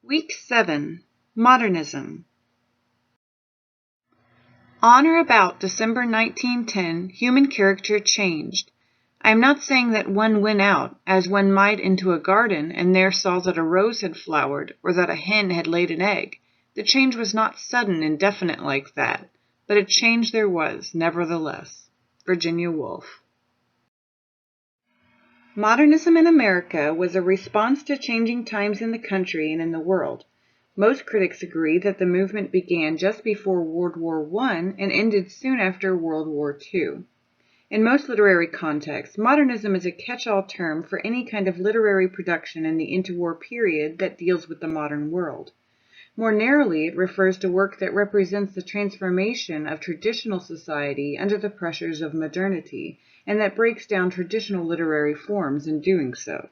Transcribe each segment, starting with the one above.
Week 7. Modernism. On or about December 1910, human character changed. I am not saying that one went out, as one might into a garden, and there saw that a rose had flowered, or that a hen had laid an egg. The change was not sudden and definite like that, but a change there was, nevertheless. Virginia Woolf. Modernism in America was a response to changing times in the country and in the world. Most critics agree that the movement began just before World War I and ended soon after World War II. In most literary contexts, modernism is a catch-all term for any kind of literary production in the interwar period that deals with the modern world. More narrowly, it refers to work that represents the transformation of traditional society under the pressures of modernity, and that breaks down traditional literary forms in doing so.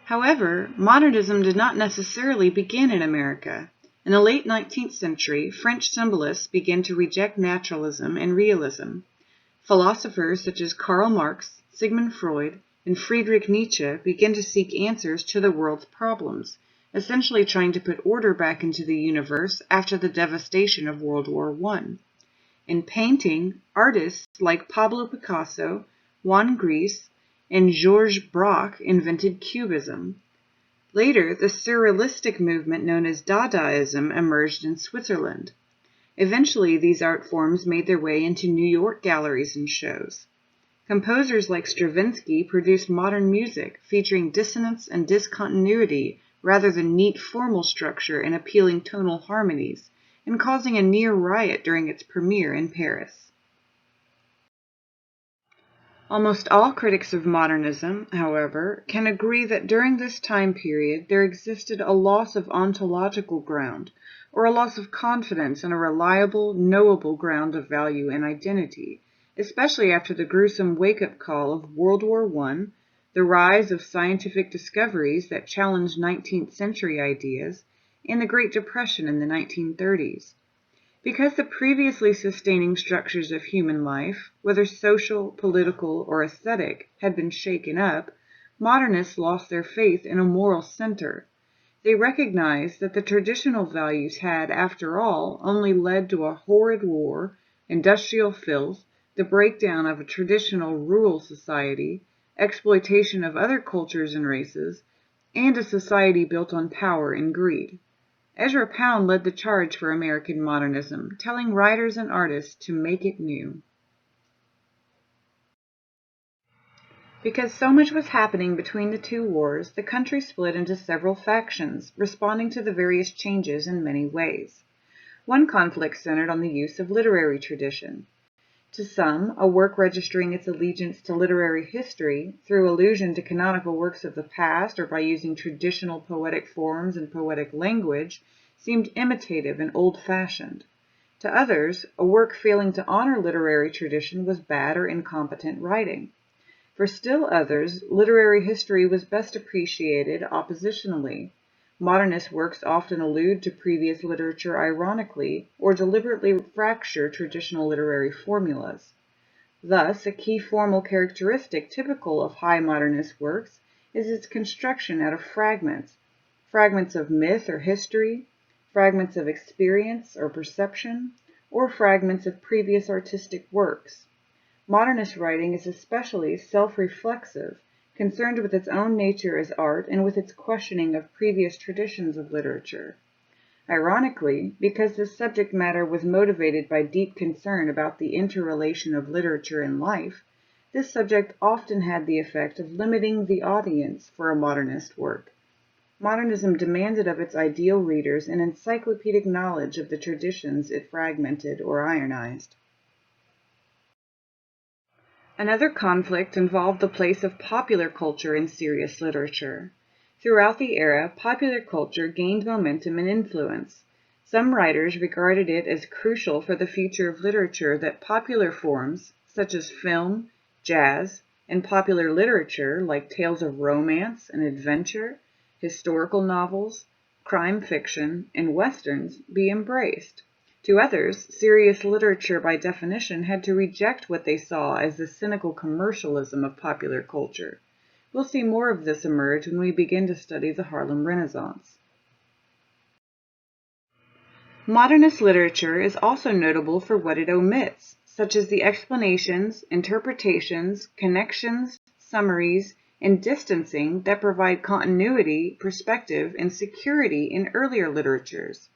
However, modernism did not necessarily begin in America. In the late 19th century, French symbolists began to reject naturalism and realism. Philosophers such as Karl Marx, Sigmund Freud, and Friedrich Nietzsche began to seek answers to the world's problems, essentially trying to put order back into the universe after the devastation of World War I. In painting, artists like Pablo Picasso, Juan Gris, and Georges Braque invented Cubism. Later, the surrealistic movement known as Dadaism emerged in Switzerland. Eventually, these art forms made their way into New York galleries and shows. Composers like Stravinsky produced modern music featuring dissonance and discontinuity rather than neat formal structure and appealing tonal harmonies, and causing a near riot during its premiere in Paris. Almost all critics of modernism, however, can agree that during this time period there existed a loss of ontological ground, or a loss of confidence in a reliable, knowable ground of value and identity, especially after the gruesome wake-up call of World War I, the rise of scientific discoveries that challenged 19th century ideas, and the Great Depression in the 1930s. Because the previously sustaining structures of human life, whether social, political, or aesthetic, had been shaken up, modernists lost their faith in a moral center. They recognized that the traditional values had, after all, only led to a horrid war, industrial filth, the breakdown of a traditional rural society, exploitation of other cultures and races, and a society built on power and greed. Ezra Pound led the charge for American modernism, telling writers and artists to make it new. Because so much was happening between the two wars, the country split into several factions, responding to the various changes in many ways. One conflict centered on the use of literary tradition. To some, a work registering its allegiance to literary history, through allusion to canonical works of the past or by using traditional poetic forms and poetic language, seemed imitative and old-fashioned. To others, a work failing to honor literary tradition was bad or incompetent writing. For still others, literary history was best appreciated oppositionally. Modernist works often allude to previous literature ironically or deliberately fracture traditional literary formulas. Thus, a key formal characteristic typical of high modernist works is its construction out of fragments of myth or history, fragments of experience or perception, or fragments of previous artistic works. Modernist writing is especially self-reflexive, concerned with its own nature as art and with its questioning of previous traditions of literature. Ironically, because this subject matter was motivated by deep concern about the interrelation of literature and life, this subject often had the effect of limiting the audience for a modernist work. Modernism demanded of its ideal readers an encyclopedic knowledge of the traditions it fragmented or ironized. Another conflict involved the place of popular culture in serious literature. Throughout the era, popular culture gained momentum and influence. Some writers regarded it as crucial for the future of literature that popular forms, such as film, jazz, and popular literature like tales of romance and adventure, historical novels, crime fiction, and westerns, be embraced. To others, serious literature by definition had to reject what they saw as the cynical commercialism of popular culture. We'll see more of this emerge when we begin to study the Harlem Renaissance. Modernist literature is also notable for what it omits, such as the explanations, interpretations, connections, summaries, and distancing that provide continuity, perspective, and security in earlier literatures.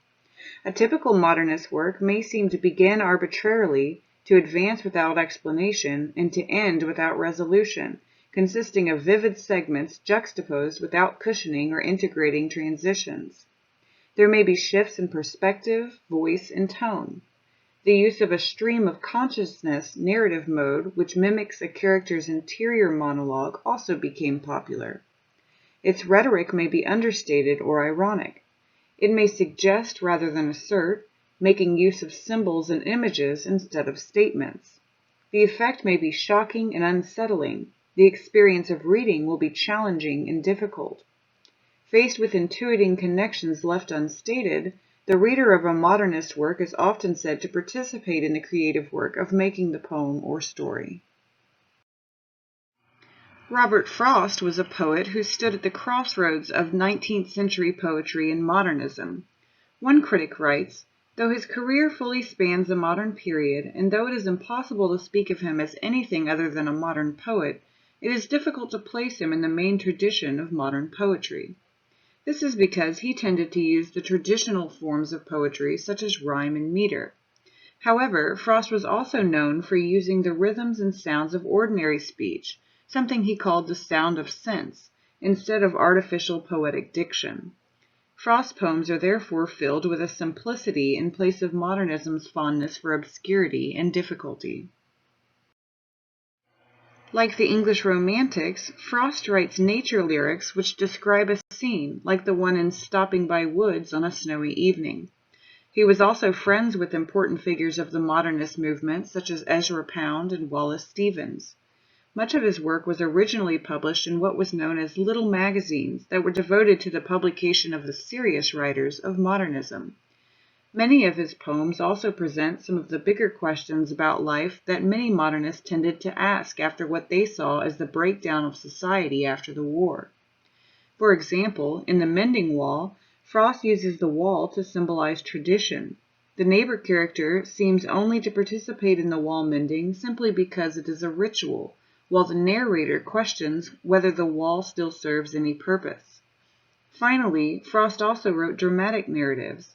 A typical modernist work may seem to begin arbitrarily, to advance without explanation, and to end without resolution, consisting of vivid segments juxtaposed without cushioning or integrating transitions. There may be shifts in perspective, voice, and tone. The use of a stream of consciousness narrative mode, which mimics a character's interior monologue, also became popular. Its rhetoric may be understated or ironic. It may suggest rather than assert, making use of symbols and images instead of statements. The effect may be shocking and unsettling. The experience of reading will be challenging and difficult. Faced with intuiting connections left unstated, the reader of a modernist work is often said to participate in the creative work of making the poem or story. Robert Frost was a poet who stood at the crossroads of 19th century poetry and modernism. One critic writes, "Though his career fully spans the modern period, and though it is impossible to speak of him as anything other than a modern poet, it is difficult to place him in the main tradition of modern poetry." This is because he tended to use the traditional forms of poetry such as rhyme and meter. However, Frost was also known for using the rhythms and sounds of ordinary speech, something he called the sound of sense, instead of artificial poetic diction. Frost's poems are therefore filled with a simplicity in place of modernism's fondness for obscurity and difficulty. Like the English Romantics, Frost writes nature lyrics which describe a scene, like the one in Stopping by Woods on a Snowy Evening. He was also friends with important figures of the modernist movement, such as Ezra Pound and Wallace Stevens. Much of his work was originally published in what was known as little magazines that were devoted to the publication of the serious writers of modernism. Many of his poems also present some of the bigger questions about life that many modernists tended to ask after what they saw as the breakdown of society after the war. For example, in The Mending Wall, Frost uses the wall to symbolize tradition. The neighbor character seems only to participate in the wall mending simply because it is a ritual, while the narrator questions whether the wall still serves any purpose. Finally, Frost also wrote dramatic narratives.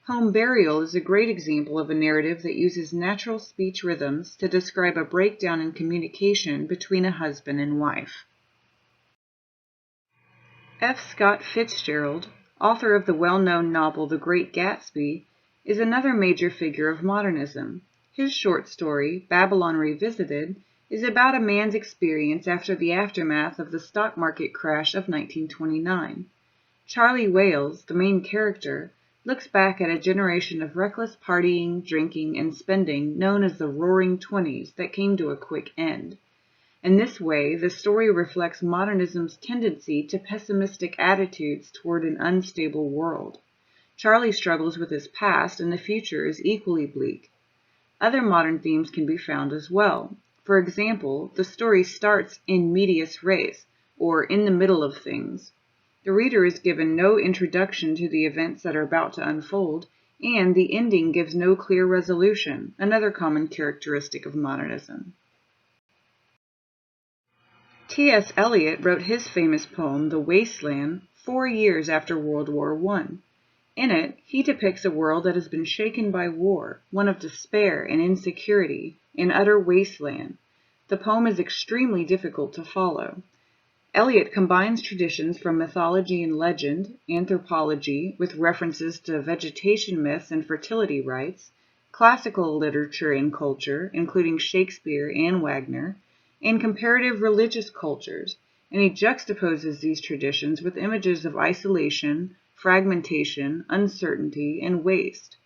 Home Burial is a great example of a narrative that uses natural speech rhythms to describe a breakdown in communication between a husband and wife. F. Scott Fitzgerald, author of the well-known novel The Great Gatsby, is another major figure of modernism. His short story, Babylon Revisited, is about a man's experience after the aftermath of the stock market crash of 1929. Charlie Wales, the main character, looks back at a generation of reckless partying, drinking, and spending known as the Roaring Twenties that came to a quick end. In this way, the story reflects modernism's tendency to pessimistic attitudes toward an unstable world. Charlie struggles with his past, and the future is equally bleak. Other modern themes can be found as well. For example, the story starts in medias res, or in the middle of things. The reader is given no introduction to the events that are about to unfold, and the ending gives no clear resolution, another common characteristic of modernism. T.S. Eliot wrote his famous poem, The Waste Land, 4 years after World War I. In it, he depicts a world that has been shaken by war, one of despair and insecurity, an utter wasteland. The poem is extremely difficult to follow. Eliot combines traditions from mythology and legend, anthropology, with references to vegetation myths and fertility rites, classical literature and culture, including Shakespeare and Wagner, and comparative religious cultures, and he juxtaposes these traditions with images of isolation, fragmentation, uncertainty, and waste.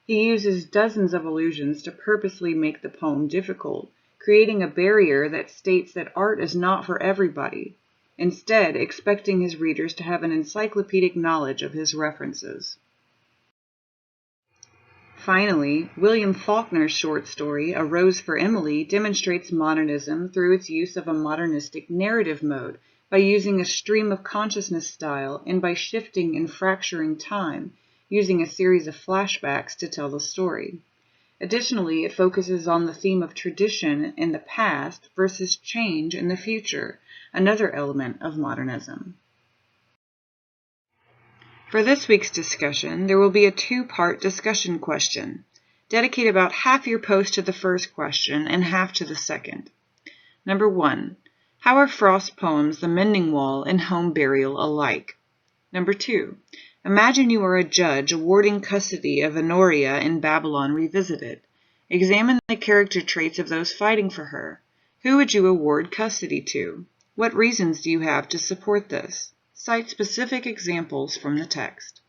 He uses dozens of allusions to purposely make the poem difficult, creating a barrier that states that art is not for everybody, instead expecting his readers to have an encyclopedic knowledge of his references. Finally, William Faulkner's short story, A Rose for Emily, demonstrates modernism through its use of a modernistic narrative mode by using a stream of consciousness style and by shifting and fracturing time, using a series of flashbacks to tell the story. Additionally, it focuses on the theme of tradition in the past versus change in the future, another element of modernism. For this week's discussion, there will be a two-part discussion question. Dedicate about half your post to the first question and half to the second. Number 1. How are Frost's poems The Mending Wall and Home Burial alike? Number 2. Imagine you are a judge awarding custody of Honoria in Babylon Revisited. Examine the character traits of those fighting for her. Who would you award custody to? What reasons do you have to support this? Cite specific examples from the text.